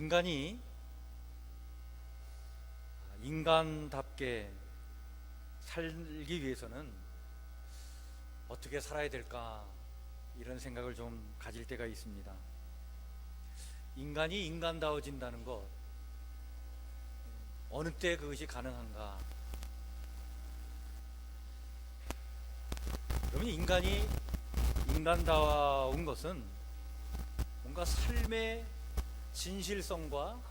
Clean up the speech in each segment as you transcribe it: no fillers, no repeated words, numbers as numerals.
인간이 인간답게 살기 위해서는 어떻게 살아야 될까, 이런 생각을 좀 가질 때가 있습니다. 인간이 인간다워진다는 것, 어느 때 그것이 가능한가? 여러분, 인간이 인간다운 것은 뭔가 삶의 진실성과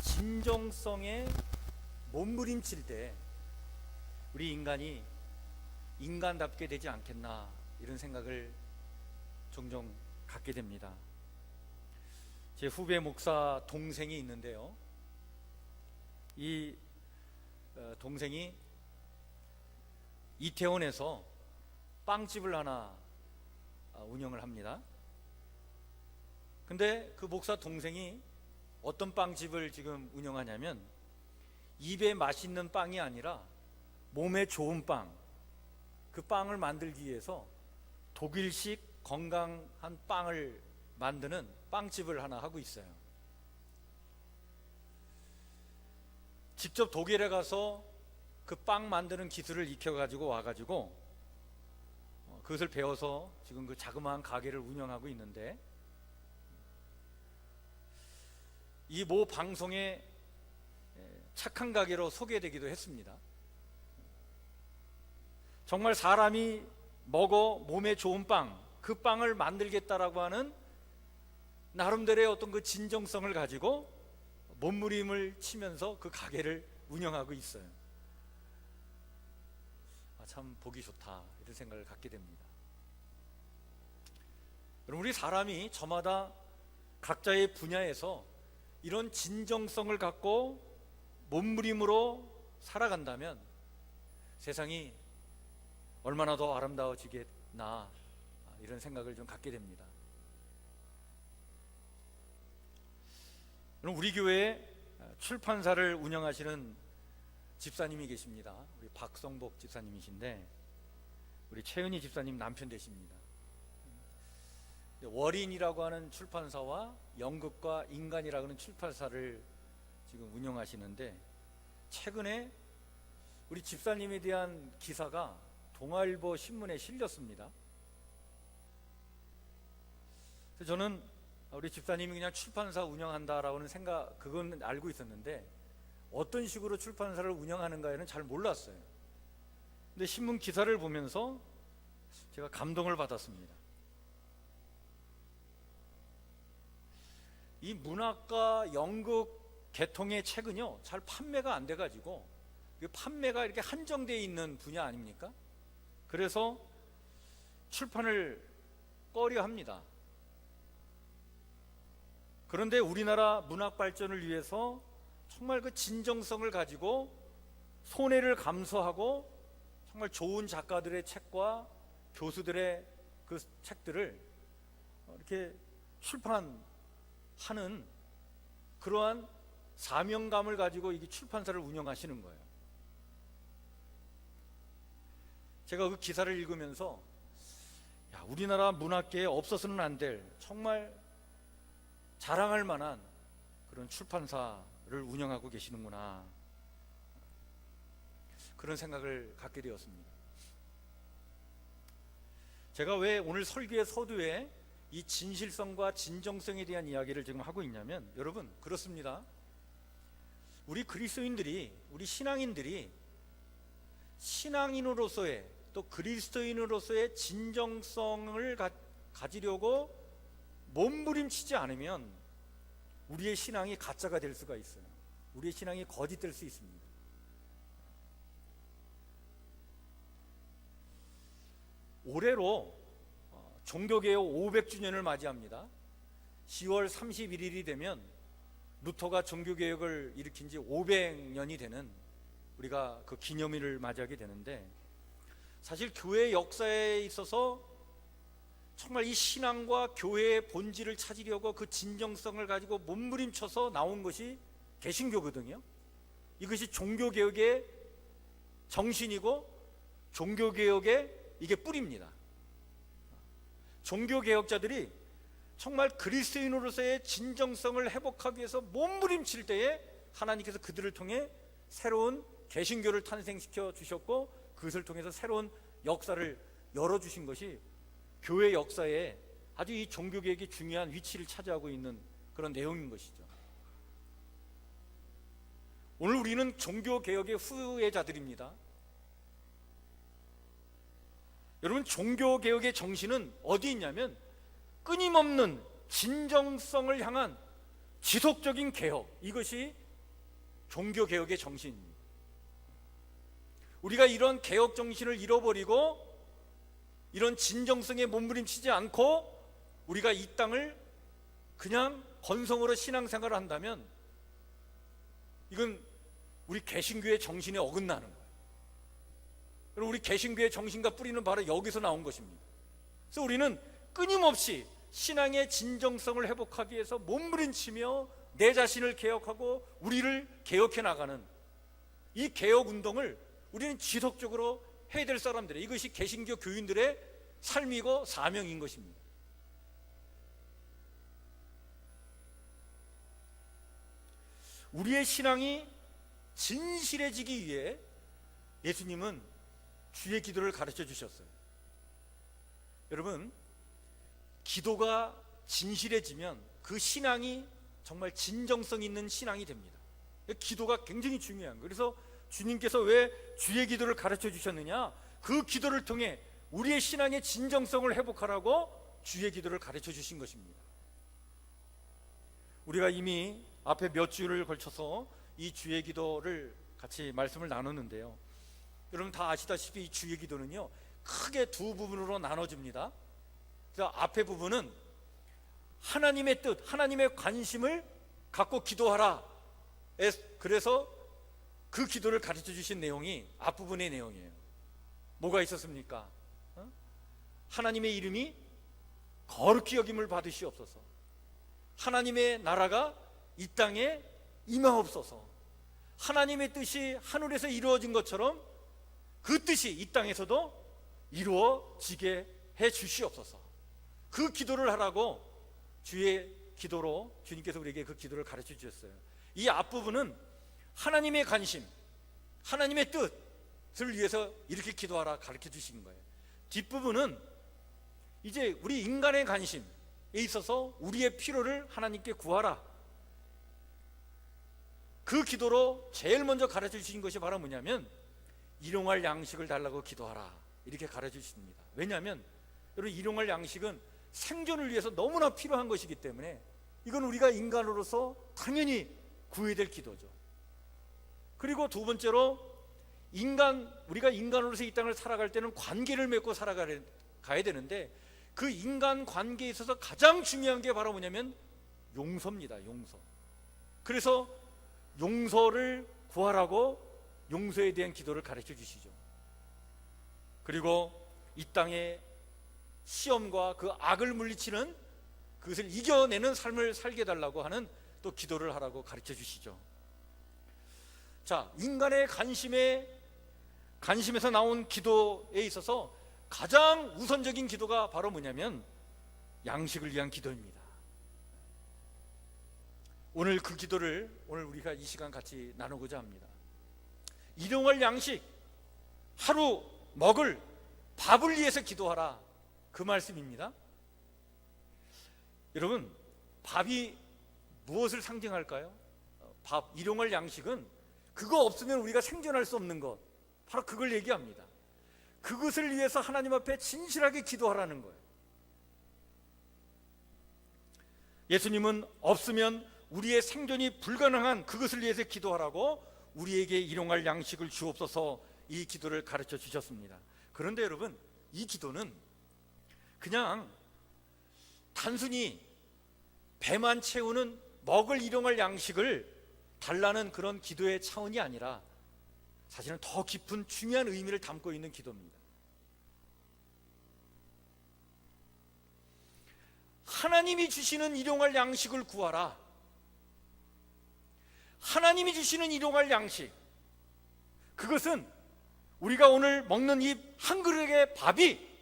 진정성에 몸부림칠 때 우리 인간이 인간답게 되지 않겠나, 이런 생각을 종종 갖게 됩니다. 제 후배 목사 동생이 있는데요, 이 동생이 이태원에서 빵집을 하나 운영을 합니다. 근데 그 목사 동생이 어떤 빵집을 지금 운영하냐면, 입에 맛있는 빵이 아니라 몸에 좋은 빵, 그 빵을 만들기 위해서 독일식 건강한 빵을 만드는 빵집을 하나 하고 있어요. 직접 독일에 가서 그 빵 만드는 기술을 익혀가지고 와가지고 그것을 배워서 지금 그 자그마한 가게를 운영하고 있는데, 이 모 방송에 착한 가게로 소개되기도 했습니다. 정말 사람이 먹어 몸에 좋은 빵, 그 빵을 만들겠다라고 하는 나름대로의 어떤 그 진정성을 가지고 몸부림을 치면서 그 가게를 운영하고 있어요. 참 보기 좋다, 이런 생각을 갖게 됩니다. 여러분, 우리 사람이 저마다 각자의 분야에서 이런 진정성을 갖고 몸부림으로 살아간다면 세상이 얼마나 더 아름다워지겠나, 이런 생각을 좀 갖게 됩니다. 우리 교회에 출판사를 운영하시는 집사님이 계십니다. 우리 박성복 집사님이신데, 우리 최은희 집사님 남편 되십니다. 월인이라고 하는 출판사와 연극과 인간이라고 하는 출판사를 지금 운영하시는데, 최근에 우리 집사님에 대한 기사가 동아일보 신문에 실렸습니다. 그래서 저는 우리 집사님이 그냥 출판사 운영한다라고는 그건 알고 있었는데, 어떤 식으로 출판사를 운영하는가에는 잘 몰랐어요. 근데 신문 기사를 보면서 제가 감동을 받았습니다. 이 문학과 연극 계통의 책은요, 잘 판매가 안 돼가지고, 판매가 이렇게 한정되어 있는 분야 아닙니까? 그래서 출판을 꺼려 합니다. 그런데 우리나라 문학 발전을 위해서 정말 그 진정성을 가지고 손해를 감수하고 정말 좋은 작가들의 책과 교수들의 그 책들을 이렇게 출판하는 그러한 사명감을 가지고 이 출판사를 운영하시는 거예요. 제가 그 기사를 읽으면서, 우리나라 문학계에 없어서는 안 될 정말 자랑할 만한 그런 출판사를 운영하고 계시는구나, 그런 생각을 갖게 되었습니다. 제가 왜 오늘 설교의 서두에 이 진실성과 진정성에 대한 이야기를 지금 하고 있냐면, 여러분, 그렇습니다. 우리 그리스도인들이, 우리 신앙인들이 신앙인으로서의, 또 그리스도인으로서의 진정성을 가지려고 몸부림치지 않으면 우리의 신앙이 가짜가 될 수가 있어요. 우리의 신앙이 거짓될 수 있습니다. 올해로 종교개혁 500주년을 맞이합니다. 10월 31일이 되면 루터가 종교개혁을 일으킨 지 500년이 되는, 우리가 그 기념일을 맞이하게 되는데, 사실 교회 역사에 있어서 정말 이 신앙과 교회의 본질을 찾으려고 그 진정성을 가지고 몸부림쳐서 나온 것이 개신교거든요. 이것이 종교개혁의 정신이고 종교개혁의 이게 뿌리입니다. 종교개혁자들이 정말 그리스도인으로서의 진정성을 회복하기 위해서 몸부림칠 때에 하나님께서 그들을 통해 새로운 개신교를 탄생시켜 주셨고, 그것을 통해서 새로운 역사를 열어주신 것이 교회 역사에 아주 이 종교개혁이 중요한 위치를 차지하고 있는 그런 내용인 것이죠. 오늘 우리는 종교개혁의 후예자들입니다. 여러분, 종교개혁의 정신은 어디 있냐면 끊임없는 진정성을 향한 지속적인 개혁, 이것이 종교개혁의 정신입니다. 우리가 이런 개혁 정신을 잃어버리고 이런 진정성에 몸부림치지 않고 우리가 이 땅을 그냥 건성으로 신앙생활을 한다면 이건 우리 개신교의 정신에 어긋나는 거예요. 그리고 우리 개신교의 정신과 뿌리는 바로 여기서 나온 것입니다. 그래서 우리는 끊임없이 신앙의 진정성을 회복하기 위해서 몸부림치며 내 자신을 개혁하고 우리를 개혁해 나가는 이 개혁 운동을 우리는 지속적으로 해야 될 사람들이에요. 이것이 개신교 교인들의 삶이고 사명인 것입니다. 우리의 신앙이 진실해지기 위해 예수님은 주의 기도를 가르쳐 주셨어요. 여러분, 기도가 진실해지면 그 신앙이 정말 진정성 있는 신앙이 됩니다. 기도가 굉장히 중요한 거예요. 그래서 주님께서 왜 주의 기도를 가르쳐 주셨느냐? 그 기도를 통해 우리의 신앙의 진정성을 회복하라고 주의 기도를 가르쳐 주신 것입니다. 우리가 이미 앞에 몇 주를 걸쳐서 이 주의 기도를 같이 말씀을 나눴는데요, 여러분 다 아시다시피 이 주의 기도는요 크게 두 부분으로 나눠집니다. 그래서 앞에 부분은 하나님의 뜻, 하나님의 관심을 갖고 기도하라, 그래서 그 기도를 가르쳐 주신 내용이 앞부분의 내용이에요. 뭐가 있었습니까? 하나님의 이름이 거룩히 여김을 받으시옵소서, 하나님의 나라가 이 땅에 임하옵소서, 하나님의 뜻이 하늘에서 이루어진 것처럼 그 뜻이 이 땅에서도 이루어지게 해 주시옵소서. 그 기도를 하라고 주의 기도로 주님께서 우리에게 그 기도를 가르쳐 주셨어요. 이 앞부분은 하나님의 관심, 하나님의 뜻을 위해서 이렇게 기도하라 가르쳐 주신 거예요. 뒷부분은 이제 우리 인간의 관심에 있어서 우리의 필요를 하나님께 구하라, 그 기도로 제일 먼저 가르쳐 주신 것이 바로 뭐냐면 일용할 양식을 달라고 기도하라, 이렇게 가르쳐 주십니다. 왜냐하면 여러분, 일용할 양식은 생존을 위해서 너무나 필요한 것이기 때문에 이건 우리가 인간으로서 당연히 구해야 될 기도죠. 그리고 두 번째로 우리가 인간으로서 이 땅을 살아갈 때는 관계를 맺고 살아가야 되는데 그 인간 관계에 있어서 가장 중요한 게 바로 뭐냐면 용서입니다. 용서. 그래서 용서를 구하라고 용서에 대한 기도를 가르쳐 주시죠. 그리고 이 땅의 시험과 그 악을 물리치는, 그것을 이겨내는 삶을 살게 해달라고 하는 또 기도를 하라고 가르쳐 주시죠. 자, 인간의 관심에서 나온 기도에 있어서 가장 우선적인 기도가 바로 뭐냐면 양식을 위한 기도입니다. 오늘 그 기도를 오늘 우리가 이 시간 같이 나누고자 합니다. 일용할 양식, 하루 먹을 밥을 위해서 기도하라, 그 말씀입니다. 여러분, 밥이 무엇을 상징할까요? 밥, 일용할 양식은 그거 없으면 우리가 생존할 수 없는 것, 바로 그걸 얘기합니다. 그것을 위해서 하나님 앞에 진실하게 기도하라는 거예요. 예수님은 없으면 우리의 생존이 불가능한 그것을 위해서 기도하라고 우리에게 일용할 양식을 주옵소서, 이 기도를 가르쳐 주셨습니다. 그런데 여러분, 이 기도는 그냥 단순히 배만 채우는 먹을 일용할 양식을 달라는 그런 기도의 차원이 아니라 사실은 더 깊은 중요한 의미를 담고 있는 기도입니다. 하나님이 주시는 일용할 양식을 구하라. 하나님이 주시는 일용할 양식, 그것은 우리가 오늘 먹는 이 한 그릇의 밥이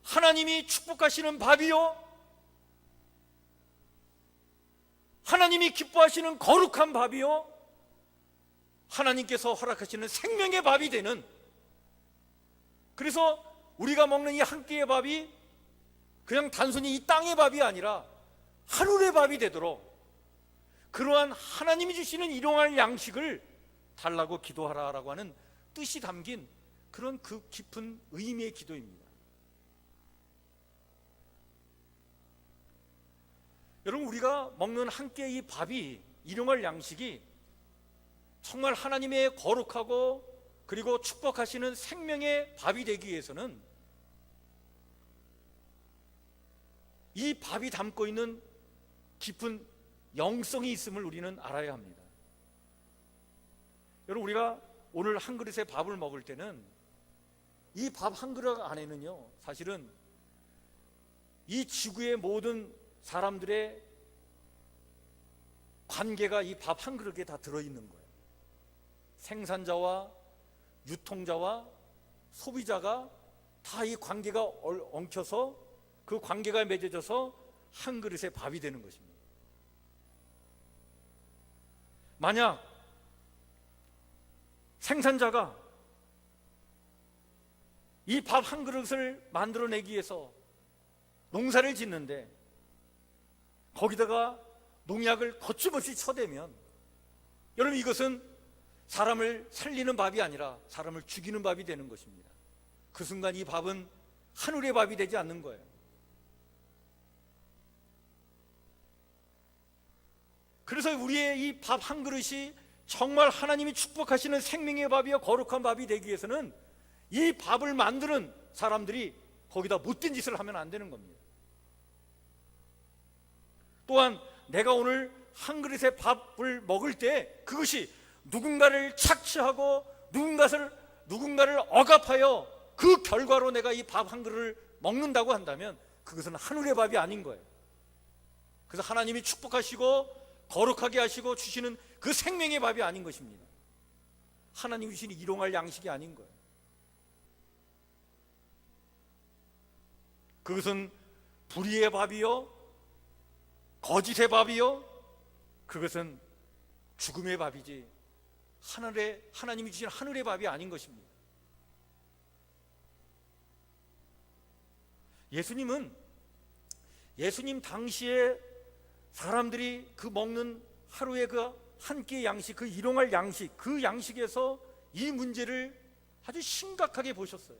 하나님이 축복하시는 밥이요, 하나님이 기뻐하시는 거룩한 밥이요, 하나님께서 허락하시는 생명의 밥이 되는, 그래서 우리가 먹는 이 한 끼의 밥이 그냥 단순히 이 땅의 밥이 아니라 하늘의 밥이 되도록 그러한 하나님이 주시는 일용할 양식을 달라고 기도하라라고 하는 뜻이 담긴 그런 그 깊은 의미의 기도입니다. 여러분, 우리가 먹는 한 끼의 이 밥이, 일용할 양식이 정말 하나님의 거룩하고 그리고 축복하시는 생명의 밥이 되기 위해서는 이 밥이 담고 있는 깊은 영성이 있음을 우리는 알아야 합니다. 여러분, 우리가 오늘 한 그릇의 밥을 먹을 때는 이 밥 한 그릇 안에는요, 사실은 이 지구의 모든 사람들의 관계가 이 밥 한 그릇에 다 들어있는 거예요. 생산자와 유통자와 소비자가 다 이 관계가 엉켜서 그 관계가 맺어져서 한 그릇의 밥이 되는 것입니다. 만약 생산자가 이 밥 한 그릇을 만들어내기 위해서 농사를 짓는데 거기다가 농약을 거침없이 쳐대면, 여러분, 이것은 사람을 살리는 밥이 아니라 사람을 죽이는 밥이 되는 것입니다. 그 순간 이 밥은 하늘의 밥이 되지 않는 거예요. 그래서 우리의 이 밥 한 그릇이 정말 하나님이 축복하시는 생명의 밥이요 거룩한 밥이 되기 위해서는 이 밥을 만드는 사람들이 거기다 못된 짓을 하면 안 되는 겁니다. 또한 내가 오늘 한 그릇의 밥을 먹을 때 그것이 누군가를 착취하고 누군가를 억압하여 그 결과로 내가 이 밥 한 그릇을 먹는다고 한다면 그것은 하늘의 밥이 아닌 거예요. 그래서 하나님이 축복하시고 거룩하게 하시고 주시는 그 생명의 밥이 아닌 것입니다. 하나님이 주시는 일용할 양식이 아닌 거예요. 그것은 불의의 밥이요, 거짓의 밥이요, 그것은 죽음의 밥이지 하나님이 주신 하늘의 밥이 아닌 것입니다. 예수님 당시에 사람들이 그 먹는 하루의 그 한 끼의 양식, 그 일용할 양식, 그 양식에서 이 문제를 아주 심각하게 보셨어요.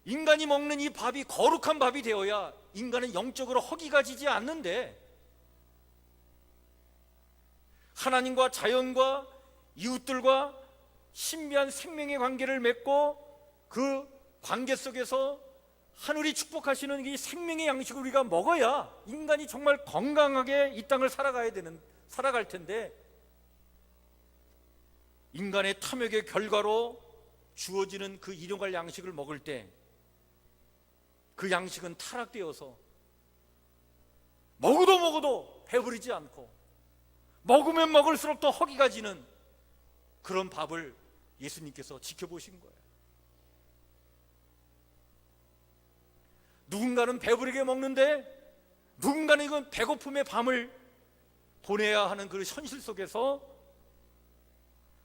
인간이 먹는 이 밥이 거룩한 밥이 되어야 인간은 영적으로 허기가 지지 않는데, 하나님과 자연과 이웃들과 신비한 생명의 관계를 맺고 그 관계 속에서 하늘이 축복하시는 이 생명의 양식을 우리가 먹어야 인간이 정말 건강하게 이 땅을 살아갈 텐데, 인간의 탐욕의 결과로 주어지는 그 일용할 양식을 먹을 때 그 양식은 타락되어서 먹어도 배부르지 않고 먹으면 먹을수록 더 허기가 지는 그런 밥을 예수님께서 지켜보신 거예요. 누군가는 배부르게 먹는데 누군가는 이건 배고픔의 밤을 보내야 하는 그 현실 속에서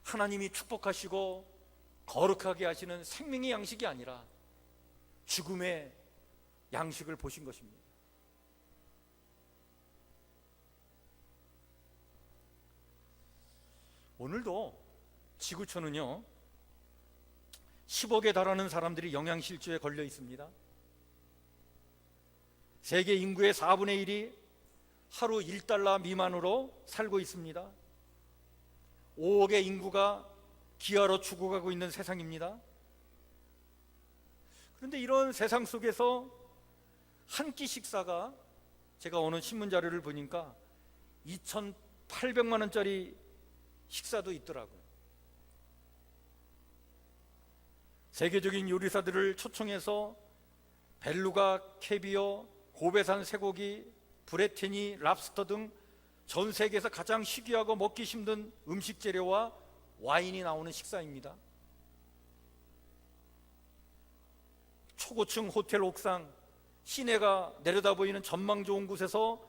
하나님이 축복하시고 거룩하게 하시는 생명의 양식이 아니라 죽음의 양식을 보신 것입니다. 오늘도 지구촌은요 10억에 달하는 사람들이 영양실조에 걸려 있습니다. 세계 인구의 4분의 1이 하루 1달러 미만으로 살고 있습니다. 5억의 인구가 기아로 죽어가고 있는 세상입니다. 그런데 이런 세상 속에서 한 끼 식사가, 제가 어느 신문 자료를 보니까 2,800만 원짜리 식사도 있더라고요. 세계적인 요리사들을 초청해서 벨루가, 캐비어, 고베산 쇠고기, 브레테니, 랍스터 등 전 세계에서 가장 희귀하고 먹기 힘든 음식 재료와 와인이 나오는 식사입니다. 초고층 호텔 옥상, 시내가 내려다 보이는 전망 좋은 곳에서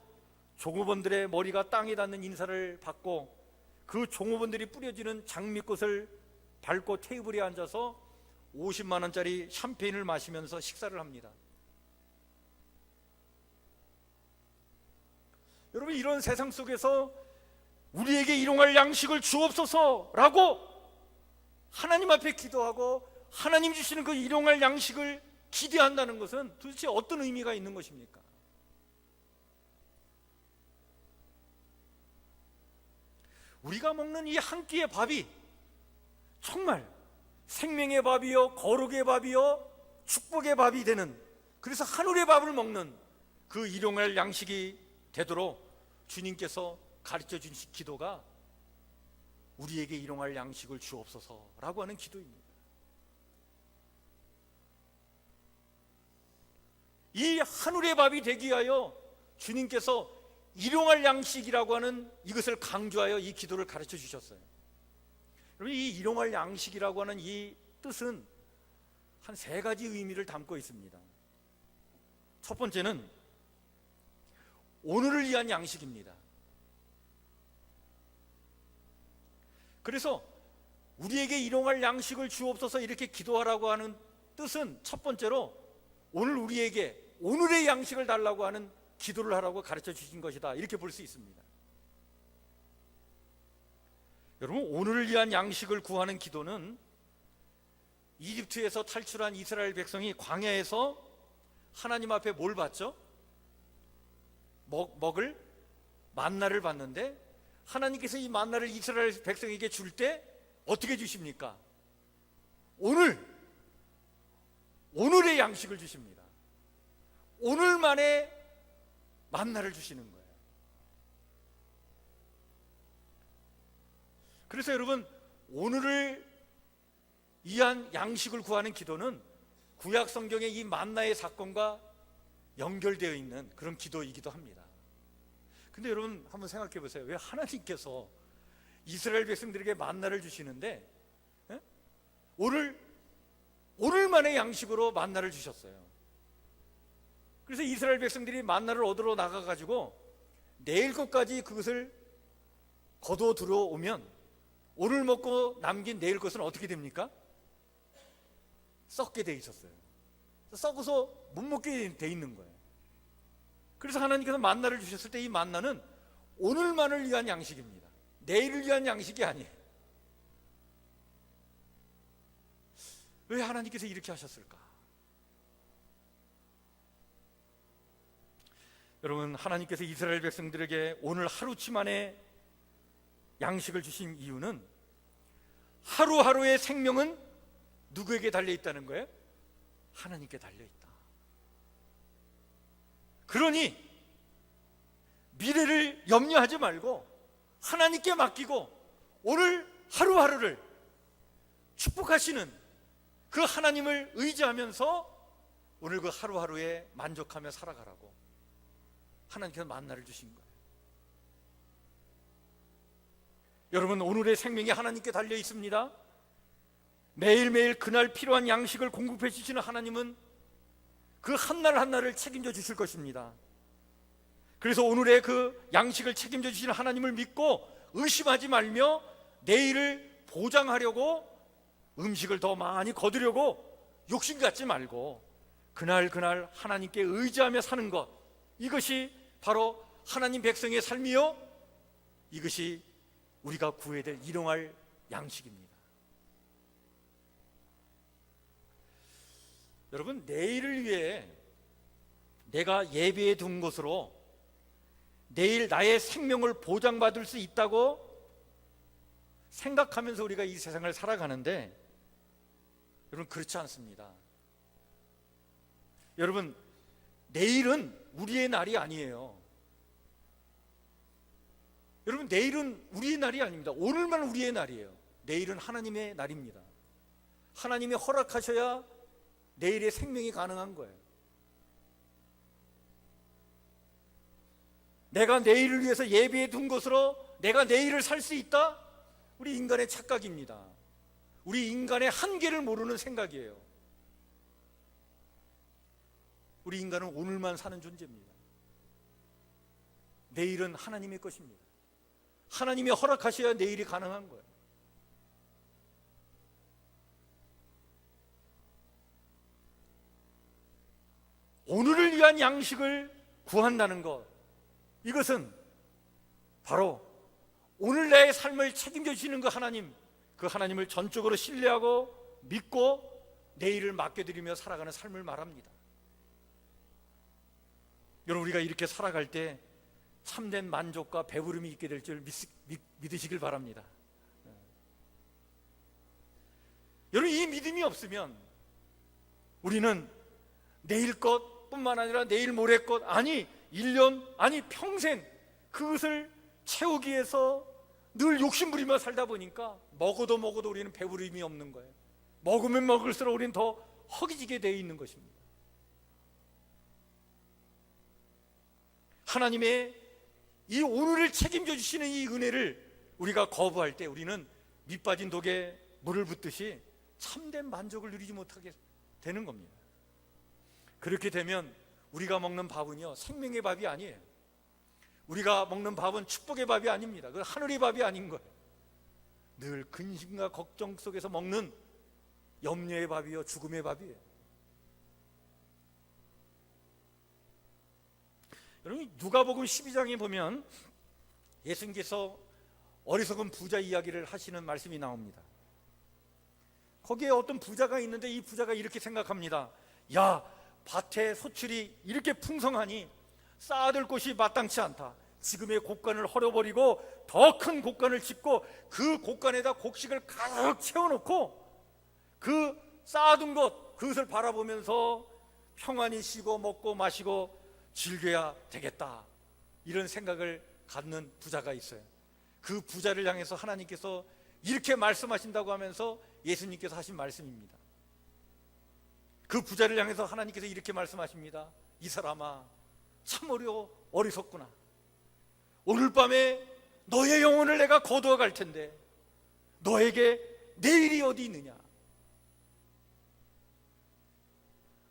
종업원들의 머리가 땅에 닿는 인사를 받고 그 종업원들이 뿌려지는 장미꽃을 밟고 테이블에 앉아서 50만 원짜리 샴페인을 마시면서 식사를 합니다. 여러분, 이런 세상 속에서 우리에게 일용할 양식을 주옵소서라고 하나님 앞에 기도하고 하나님 주시는 그 일용할 양식을 기대한다는 것은 도대체 어떤 의미가 있는 것입니까? 우리가 먹는 이 한 끼의 밥이 정말 생명의 밥이요, 거룩의 밥이요, 축복의 밥이 되는, 그래서 하늘의 밥을 먹는 그 일용할 양식이 되도록 주님께서 가르쳐 주신 기도가 우리에게 일용할 양식을 주옵소서라고 하는 기도입니다. 이 하늘의 밥이 되기 위하여 주님께서 일용할 양식이라고 하는 이것을 강조하여 이 기도를 가르쳐 주셨어요. 여러분, 이 일용할 양식이라고 하는 이 뜻은 한 세 가지 의미를 담고 있습니다. 첫 번째는 오늘을 위한 양식입니다. 그래서 우리에게 일용할 양식을 주옵소서 이렇게 기도하라고 하는 뜻은 첫 번째로 오늘 우리에게 오늘의 양식을 달라고 하는 기도를 하라고 가르쳐 주신 것이다, 이렇게 볼 수 있습니다. 여러분, 오늘을 위한 양식을 구하는 기도는 이집트에서 탈출한 이스라엘 백성이 광야에서 하나님 앞에 뭘 받죠? 먹을 만나를 받는데 하나님께서 이 만나를 이스라엘 백성에게 줄 때 어떻게 주십니까? 오늘의 양식을 주십니다. 오늘만의 만나를 주시는 거예요. 그래서 여러분, 오늘을 위한 양식을 구하는 기도는 구약 성경의 이 만나의 사건과 연결되어 있는 그런 기도이기도 합니다. 근데 여러분, 한번 생각해 보세요. 왜 하나님께서 이스라엘 백성들에게 만나를 주시는데 오늘만의 양식으로 만나를 주셨어요. 그래서 이스라엘 백성들이 만나를 얻으러 나가가지고 내일 것까지 그것을 거두어 들어오면 오늘 먹고 남긴 내일 것은 어떻게 됩니까? 썩게 돼 있었어요. 썩어서 못 먹게 돼 있는 거예요. 그래서 하나님께서 만나를 주셨을 때 이 만나는 오늘만을 위한 양식입니다. 내일을 위한 양식이 아니에요. 왜 하나님께서 이렇게 하셨을까? 여러분, 하나님께서 이스라엘 백성들에게 오늘 하루치만의 양식을 주신 이유는 하루하루의 생명은 누구에게 달려있다는 거예요? 하나님께 달려있다. 그러니 미래를 염려하지 말고 하나님께 맡기고 오늘 하루하루를 축복하시는 그 하나님을 의지하면서 오늘 그 하루하루에 만족하며 살아가라고 하나님께서 만나를 주신 거예요. 여러분, 오늘의 생명이 하나님께 달려 있습니다. 매일매일 그날 필요한 양식을 공급해 주시는 하나님은 그 한날 한날을 책임져 주실 것입니다. 그래서 오늘의 그 양식을 책임져 주시는 하나님을 믿고 의심하지 말며 내일을 보장하려고 음식을 더 많이 거두려고 욕심 갖지 말고 그날 하나님께 의지하며 사는 것, 이것이 바로 하나님 백성의 삶이요, 이것이 우리가 구해야 될 일용할 양식입니다. 여러분, 내일을 위해 내가 예비해 둔 것으로 내일 나의 생명을 보장받을 수 있다고 생각하면서 우리가 이 세상을 살아가는데, 여러분, 그렇지 않습니다. 여러분, 내일은 우리의 날이 아니에요. 여러분, 내일은 우리의 날이 아닙니다. 오늘만 우리의 날이에요. 내일은 하나님의 날입니다. 하나님이 허락하셔야 내일의 생명이 가능한 거예요. 내가 내일을 위해서 예비해 둔 것으로 내가 내일을 살 수 있다? 우리 인간의 착각입니다. 우리 인간의 한계를 모르는 생각이에요. 우리 인간은 오늘만 사는 존재입니다. 내일은 하나님의 것입니다. 하나님이 허락하셔야 내일이 가능한 거예요. 오늘을 위한 양식을 구한다는 것, 이것은 바로 오늘 내 삶을 책임져 주시는 그 하나님을 전적으로 신뢰하고 믿고 내일을 맡겨드리며 살아가는 삶을 말합니다. 여러분, 우리가 이렇게 살아갈 때 참된 만족과 배부름이 있게 될 줄 믿으시길 바랍니다. 여러분, 이 믿음이 없으면 우리는 내일 것뿐만 아니라 내일 모레 것, 아니 1년, 아니 평생 그것을 채우기 위해서 늘 욕심부리며 살다 보니까 먹어도 우리는 배부름이 없는 거예요. 먹으면 먹을수록 우리는 더 허기지게 되어 있는 것입니다. 하나님의 이 오늘을 책임져 주시는 이 은혜를 우리가 거부할 때 우리는 밑빠진 독에 물을 붓듯이 참된 만족을 누리지 못하게 되는 겁니다. 그렇게 되면 우리가 먹는 밥은요, 생명의 밥이 아니에요. 우리가 먹는 밥은 축복의 밥이 아닙니다. 그건 하늘의 밥이 아닌 거예요. 늘 근심과 걱정 속에서 먹는 염려의 밥이요, 죽음의 밥이에요. 여러분, 누가복음 12장에 보면 예수님께서 어리석은 부자 이야기를 하시는 말씀이 나옵니다. 거기에 어떤 부자가 있는데 이 부자가 이렇게 생각합니다. 야, 밭에 소출이 이렇게 풍성하니 쌓아둘 곳이 마땅치 않다. 지금의 곡간을 헐어버리고 더 큰 곡간을 짓고 그 곡간에다 곡식을 가득 채워놓고 그 쌓아둔 것, 그것을 바라보면서 평안히 쉬고 먹고 마시고 즐겨야 되겠다, 이런 생각을 갖는 부자가 있어요. 그 부자를 향해서 하나님께서 이렇게 말씀하신다고 하면서 예수님께서 하신 말씀입니다. 그 부자를 향해서 하나님께서 이렇게 말씀하십니다. 이 사람아, 참으로 어리석구나. 오늘 밤에 너의 영혼을 내가 거두어 갈 텐데 너에게 내일이 어디 있느냐.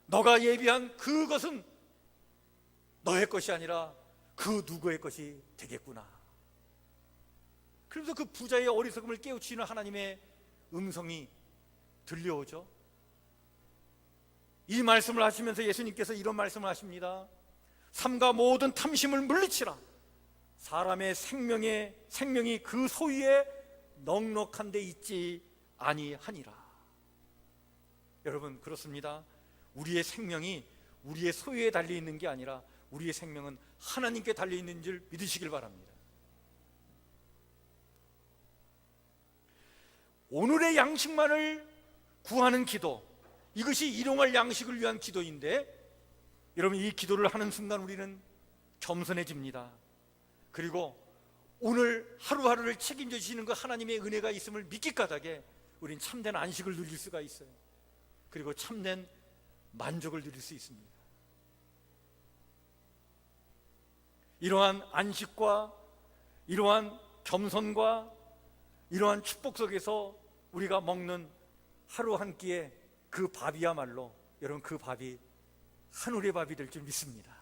너가 예비한 그것은 너의 것이 아니라 그 누구의 것이 되겠구나. 그래서 그 부자의 어리석음을 깨우치는 하나님의 음성이 들려오죠. 이 말씀을 하시면서 예수님께서 이런 말씀을 하십니다. 삼가 모든 탐심을 물리치라. 사람의 생명이 그 소유에 넉넉한 데 있지 아니하니라. 여러분, 그렇습니다. 우리의 생명이 우리의 소유에 달려 있는 게 아니라 우리의 생명은 하나님께 달려 있는 줄 믿으시길 바랍니다. 오늘의 양식만을 구하는 기도, 이것이 일용할 양식을 위한 기도인데, 여러분, 이 기도를 하는 순간 우리는 겸손해집니다. 그리고 오늘 하루하루를 책임져 주시는 그 하나님의 은혜가 있음을 믿기 까닭에 우린 참된 안식을 누릴 수가 있어요. 그리고 참된 만족을 누릴 수 있습니다. 이러한 안식과 이러한 겸손과 이러한 축복 속에서 우리가 먹는 하루 한 끼의 그 밥이야말로, 여러분, 그 밥이 하늘의 밥이 될 줄 믿습니다.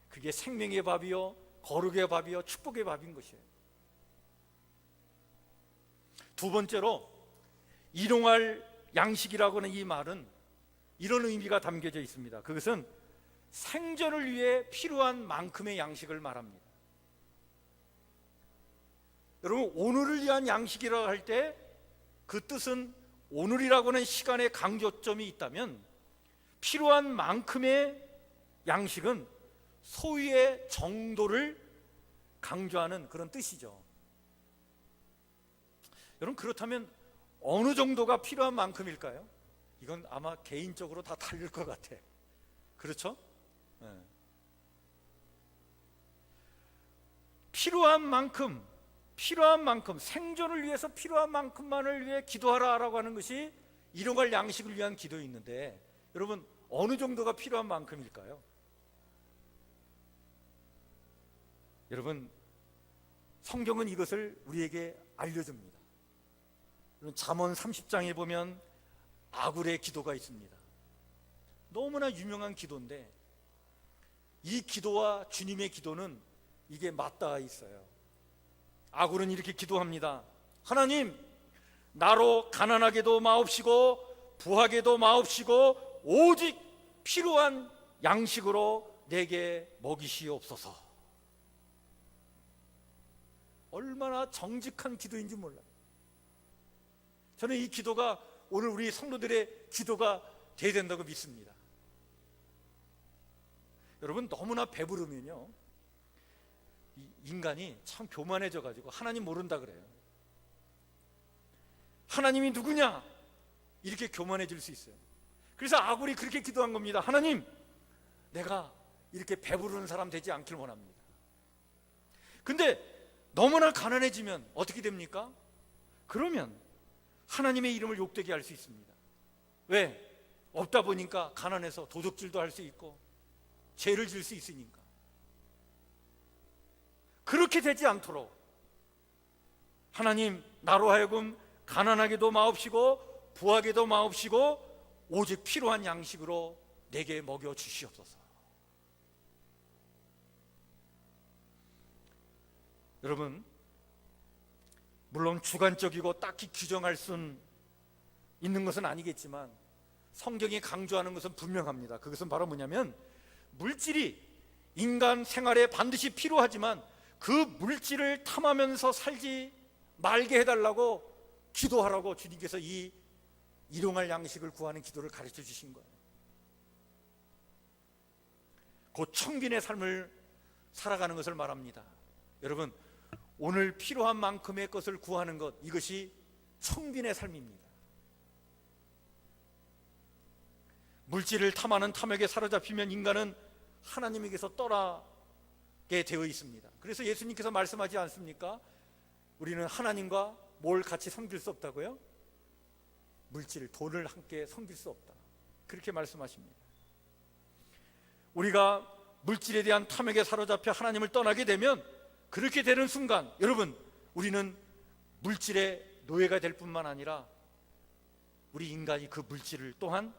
그게 생명의 밥이요, 거룩의 밥이요, 축복의 밥인 것이에요. 두 번째로, 일용할 양식이라고 하는 이 말은 이런 의미가 담겨져 있습니다. 그것은 생존을 위해 필요한 만큼의 양식을 말합니다. 여러분, 오늘을 위한 양식이라고 할 때 그 뜻은 오늘이라고 하는 시간의 강조점이 있다면 필요한 만큼의 양식은 소유의 정도를 강조하는 그런 뜻이죠. 여러분, 그렇다면 어느 정도가 필요한 만큼일까요? 이건 아마 개인적으로 다 다를 것 같아. 그렇죠? 네. 필요한 만큼, 생존을 위해서 필요한 만큼만을 위해 기도하라라고 하는 것이 일용할 양식을 위한 기도였는데, 여러분, 어느 정도가 필요한 만큼일까요? 여러분, 성경은 이것을 우리에게 알려줍니다. 잠언 30장에 보면 아굴의 기도가 있습니다. 너무나 유명한 기도인데 이 기도와 주님의 기도는 이게 맞닿아 있어요. 아굴은 이렇게 기도합니다. 하나님, 나로 가난하게도 마옵시고 부하게도 마옵시고 오직 필요한 양식으로 내게 먹이시옵소서. 얼마나 정직한 기도인지 몰라요. 저는 이 기도가 오늘 우리 성도들의 기도가 돼야 된다고 믿습니다. 여러분, 너무나 배부르면요, 인간이 참 교만해져 가지고 하나님 모른다 그래요. 하나님이 누구냐? 이렇게 교만해질 수 있어요. 그래서 아굴이 그렇게 기도한 겁니다. 하나님, 내가 이렇게 배부르는 사람 되지 않길 원합니다. 근데 너무나 가난해지면 어떻게 됩니까? 그러면 하나님의 이름을 욕되게 할 수 있습니다. 왜? 없다 보니까 가난해서 도둑질도 할 수 있고 죄를 질 수 있으니까. 그렇게 되지 않도록 하나님, 나로 하여금 가난하게도 마옵시고 부하게도 마옵시고 오직 필요한 양식으로 내게 먹여 주시옵소서. 여러분, 물론 주관적이고 딱히 규정할 수 있는 것은 아니겠지만 성경이 강조하는 것은 분명합니다. 그것은 바로 뭐냐면, 물질이 인간 생활에 반드시 필요하지만 그 물질을 탐하면서 살지 말게 해달라고 기도하라고 주님께서 이 일용할 양식을 구하는 기도를 가르쳐 주신 거예요. 곧 청빈의 삶을 살아가는 것을 말합니다. 여러분, 오늘 필요한 만큼의 것을 구하는 것, 이것이 청빈의 삶입니다. 물질을 탐하는 탐욕에 사로잡히면 인간은 하나님에게서 떠나게 되어 있습니다. 그래서 예수님께서 말씀하지 않습니까? 우리는 하나님과 뭘 같이 섬길 수 없다고요? 물질, 돈을 함께 섬길 수 없다, 그렇게 말씀하십니다. 우리가 물질에 대한 탐욕에 사로잡혀 하나님을 떠나게 되면, 그렇게 되는 순간 여러분, 우리는 물질의 노예가 될 뿐만 아니라 우리 인간이 그 물질을 또한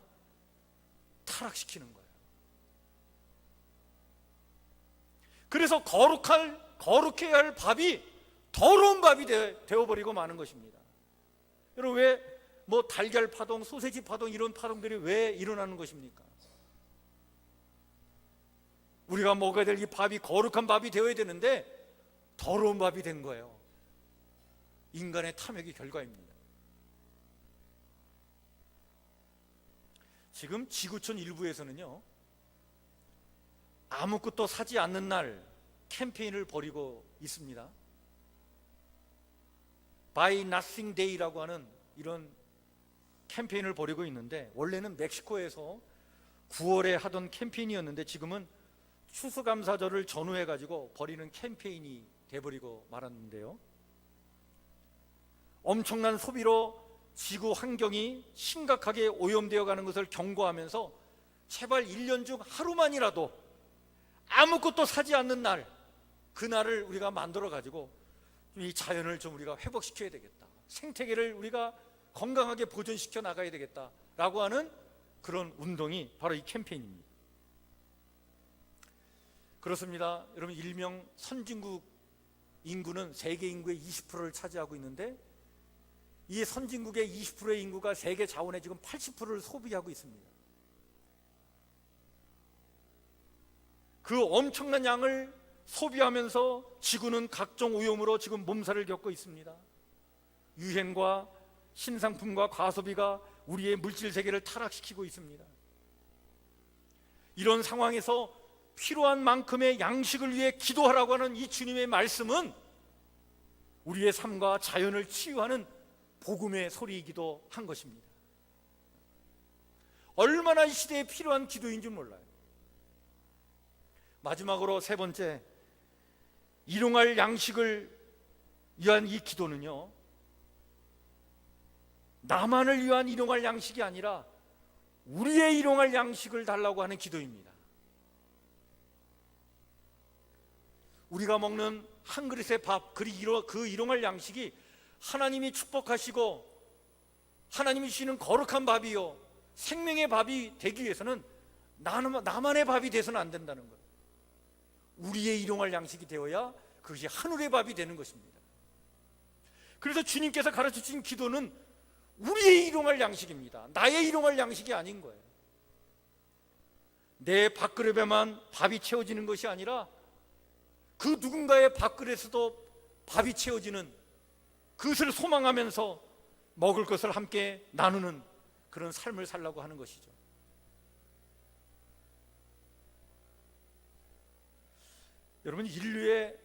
타락시키는 거예요. 그래서 거룩해야 할 밥이 더러운 밥이 되어버리고 마는 것입니다. 여러분, 왜 달걀 파동, 소세지 파동, 이런 파동들이 왜 일어나는 것입니까? 우리가 먹어야 될 이 밥이 거룩한 밥이 되어야 되는데 더러운 밥이 된 거예요. 인간의 탐욕의 결과입니다. 지금 지구촌 일부에서는요, 아무것도 사지 않는 날 캠페인을 벌이고 있습니다. Buy Nothing Day라고 하는 이런 캠페인을 벌이고 있는데, 원래는 멕시코에서 9월에 하던 캠페인이었는데 지금은 추수감사절을 전후해 가지고 벌이는 캠페인이 돼버리고 말았는데요, 엄청난 소비로 지구 환경이 심각하게 오염되어 가는 것을 경고하면서 제발 1년 중 하루만이라도 아무것도 사지 않는 날, 그날을 우리가 만들어 가지고 이 자연을 좀 우리가 회복시켜야 되겠다, 생태계를 우리가 건강하게 보존시켜 나가야 되겠다라고 하는 그런 운동이 바로 이 캠페인입니다. 그렇습니다. 여러분, 일명 선진국 인구는 세계 인구의 20%를 차지하고 있는데, 이 선진국의 20%의 인구가 세계 자원의 지금 80%를 소비하고 있습니다. 그 엄청난 양을 소비하면서 지구는 각종 오염으로 지금 몸살을 겪고 있습니다. 유행과 신상품과 과소비가 우리의 물질 세계를 타락시키고 있습니다. 이런 상황에서 필요한 만큼의 양식을 위해 기도하라고 하는 이 주님의 말씀은 우리의 삶과 자연을 치유하는 복음의 소리이기도 한 것입니다. 얼마나 이 시대에 필요한 기도인지 몰라요. 마지막으로 세 번째, 일용할 양식을 위한 이 기도는요, 나만을 위한 일용할 양식이 아니라 우리의 일용할 양식을 달라고 하는 기도입니다. 우리가 먹는 한 그릇의 밥, 그 일용할 양식이 하나님이 축복하시고 하나님이 주시는 거룩한 밥이요 생명의 밥이 되기 위해서는 나만의 밥이 돼서는 안 된다는 거예요. 우리의 일용할 양식이 되어야 그것이 하늘의 밥이 되는 것입니다. 그래서 주님께서 가르쳐 주신 기도는 우리의 일용할 양식입니다. 나의 일용할 양식이 아닌 거예요. 내 밥그릇에만 밥이 채워지는 것이 아니라 그 누군가의 밥그릇에서도 밥이 채워지는, 그것을 소망하면서 먹을 것을 함께 나누는 그런 삶을 살라고 하는 것이죠. 여러분, 인류의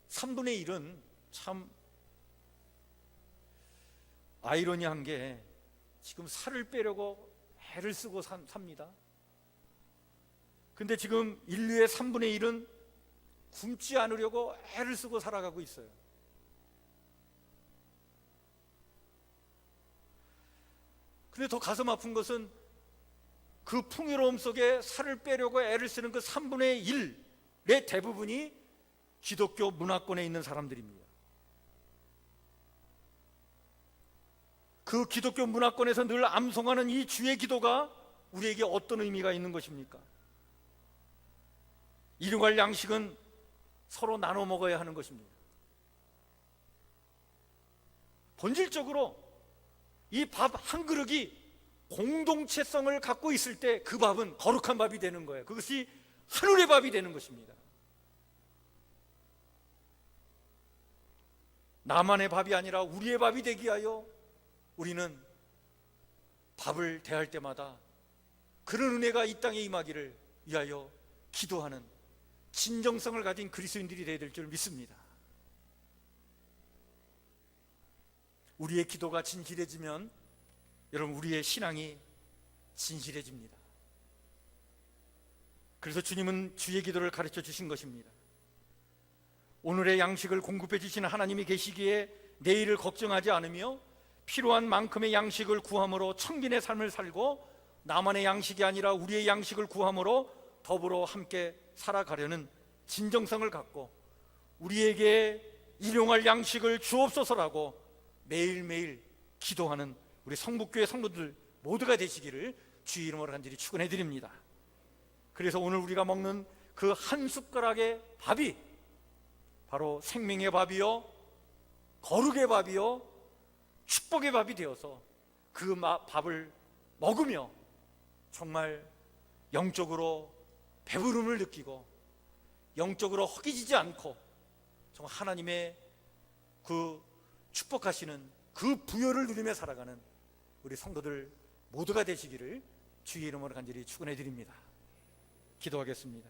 3분의 1은 참 아이러니한 게 지금 살을 빼려고 애를 쓰고 삽니다. 근데 지금 인류의 3분의 1은 굶지 않으려고 애를 쓰고 살아가고 있어요. 근데 더 가슴 아픈 것은 그 풍요로움 속에 살을 빼려고 애를 쓰는 그 3분의 1의 대부분이 기독교 문화권에 있는 사람들입니다. 그 기독교 문화권에서 늘 암송하는 이 주의 기도가 우리에게 어떤 의미가 있는 것입니까? 일용할 양식은 서로 나눠 먹어야 하는 것입니다. 본질적으로 이 밥 한 그릇이 공동체성을 갖고 있을 때 그 밥은 거룩한 밥이 되는 거예요. 그것이 하늘의 밥이 되는 것입니다. 나만의 밥이 아니라 우리의 밥이 되기 위하여 우리는 밥을 대할 때마다 그런 은혜가 이 땅에 임하기를 위하여 기도하는 진정성을 가진 그리스도인들이 되어야 될 줄 믿습니다. 우리의 기도가 진실해지면 여러분, 우리의 신앙이 진실해집니다. 그래서 주님은 주의 기도를 가르쳐 주신 것입니다. 오늘의 양식을 공급해 주시는 하나님이 계시기에 내일을 걱정하지 않으며 필요한 만큼의 양식을 구함으로 천빈의 삶을 살고 나만의 양식이 아니라 우리의 양식을 구함으로 더불어 함께 살아가려는 진정성을 갖고 우리에게 일용할 양식을 주옵소서라고 매일매일 기도하는 우리 성북교회 성도들 모두가 되시기를 주의 이름으로 간절히 축원해 드립니다. 그래서 오늘 우리가 먹는 그 한 숟가락의 밥이 바로 생명의 밥이요, 거룩의 밥이요, 축복의 밥이 되어서 그 밥을 먹으며 정말 영적으로 배부름을 느끼고 영적으로 허기지지 않고 정말 하나님의 그 축복하시는 그 부여를 누리며 살아가는 우리 성도들 모두가 되시기를 주의 이름으로 간절히 축원해 드립니다. 기도하겠습니다.